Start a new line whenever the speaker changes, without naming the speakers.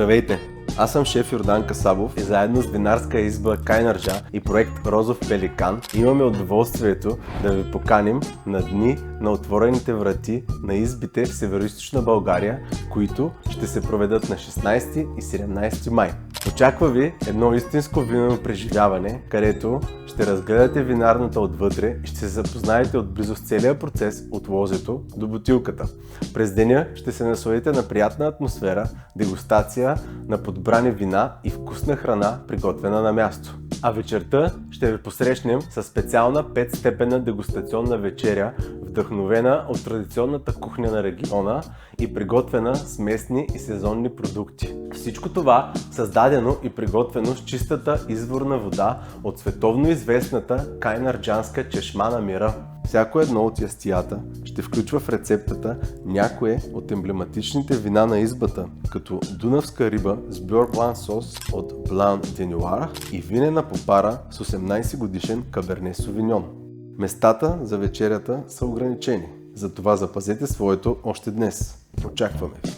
Здравейте! Аз съм шеф Йордан Касабов и заедно с винарска изба Кайнарджа и проект Розов пеликан имаме удоволствието да ви поканим на дни на отворените врати на избите в Североизточна България, които ще се проведат на 16 и 17 май. Очаква ви едно истинско винено преживяване, където ще разгледате винарната отвътре и ще се запознаете отблизо с целия процес от лозето до бутилката. През деня ще се насладите на приятна атмосфера, дегустация на подбрани вина и вкусна храна, приготвена на място. А вечерта ще ви посрещнем със специална 5-степенна дегустационна вечеря, вдъхновена от традиционната кухня на региона и приготвена с местни и сезонни продукти. Всичко това създадено и приготвено с чистата изворна вода от световно известната кайнарджанска чешма на мира. Всяко едно от ястията ще включва в рецептата някое от емблематичните вина на избата, като дунавска риба с бьорблан сос от Блан де Нуар и винена попара с 18 годишен каберне совиньон. Местата за вечерята са ограничени, затова запазете своето още днес. Очакваме ви!